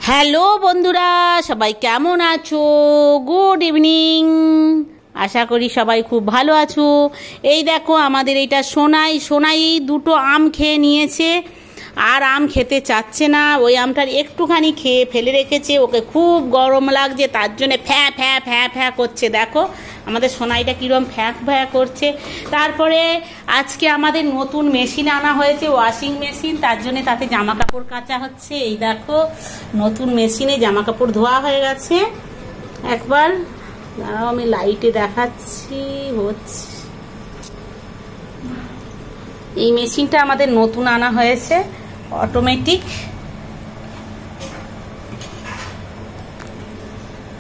Hello বন্ধুরা, সবাই কেমন আছো? Good evening. আশা করি সবাই খুব ভালো আছো। এই দেখো আমাদের এইটা সোনাই দুটো আম খেয়ে নিয়েছে, আর আম খেতে চাচ্ছে না। ওই আমটার একটুখানি খেয়ে ফেলে রেখেছে, ওকে খুব গরম লাগছে, তার জন্য ফ্যাঁ ফ্যাঁ ফ্যাঁ ফ্যাঁ করছে। দেখো আমাদের সোনাইটা কীরকম ফ্যাঁ ফ্যাঁ করছে। তারপরে আজকে আমাদের নতুন মেশিন আনা হয়েছে, ওয়াশিং মেশিন, তার জন্য তাতে জামা কাপড় কাচা হচ্ছে। এই দেখো নতুন মেশিনে জামা কাপড় ধোয়া হয়ে গেছে। একবার দাঁড়াও, আমি লাইটে দেখাচ্ছি। হচ্ছে এই মেশিনটা আমাদের নতুন আনা হয়েছে, অটোমেটিক।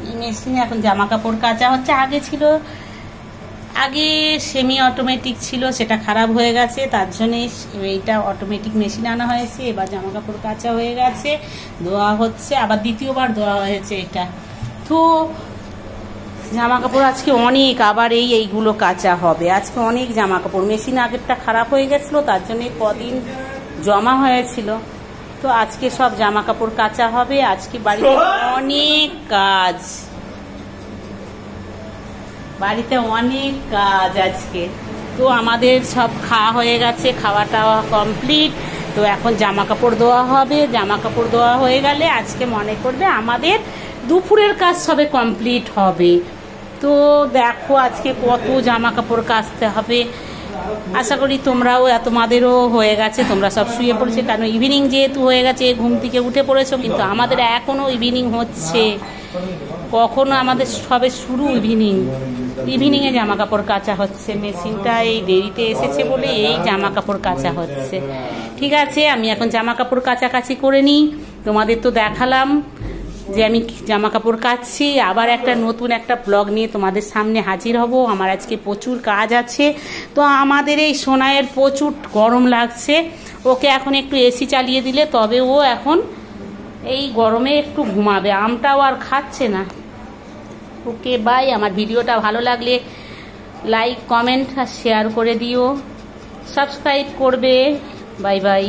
এই মেশিনে এখন জামা কাপড় কাচা হচ্ছে। আগে সেমি অটোমেটিক ছিল, সেটা খারাপ হয়ে গেছে, তার জন্য এইটা অটোমেটিক মেশিন আনা হয়েছে। এবার জামা কাপড় কাচা হয়ে গেছে, ধোয়া হচ্ছে, আবার দ্বিতীয়বার ধোয়া হয়েছে এটা। তো জামা কাপড় আজকে অনেক, আবার এইগুলো কাচা হবে। আজকে অনেক জামা কাপড়, মেশিন আগেরটা খারাপ হয়ে গেছিলো, তার জন্য কদিন জমা হয়েছিল। তো আজকে সব জামা কাপড় কাচা হবে। আজকে বাড়িতে অনেক কাজ, আজকে। তো আমাদের সব খাওয়া হয়ে গেছে, খাওয়া টাওয়া কমপ্লিট। তো এখন জামা কাপড় ধোয়া হবে। জামা কাপড় ধোয়া হয়ে গেলে আজকে মনে করবে আমাদের দুপুরের কাজ সবে কমপ্লিট হবে। তো দেখো আজকে কত জামা কাপড় কাচতে হবে। আশা করি তোমরাও, তোমাদেরও হয়ে গেছে, তোমরা সব শুয়ে পড়েছে, কারণ ইভিনিং যেহেতু হয়ে গেছে, ঘুম থেকে উঠে পড়েছো। কিন্তু আমাদের এখনো ইভিনিং হচ্ছে, কখনো আমাদের সবে শুরু ইভিনিংয়ে জামা কাপড় কাচা হচ্ছে। মেশিনটা এই দেরিতে এসেছে বলে এই জামা কাপড় কাচা হচ্ছে। ঠিক আছে, আমি এখন জামা কাপড় কাচাকাচি করে নিই। তোমাদের তো দেখালাম যে আমি জামা কাপড় কাচছি। আবার নতুন একটা ব্লগ নিয়ে তোমাদের সামনে হাজির হব। আমার আজকে প্রচুর কাজ আছে। তো আমাদের এই সোনাইয়ের প্রচুর গরম লাগছে, ওকে এখন একটু এসি চালিয়ে দিলে তবে ও এখন এই গরমে একটু ঘুমাবে। আমটাও আর খাচ্ছে না। Okay bye. আমার ভিডিওটা ভালো লাগলে লাইক, কমেন্ট আর শেয়ার করে দিও, সাবস্ক্রাইব করবে। Bye bye.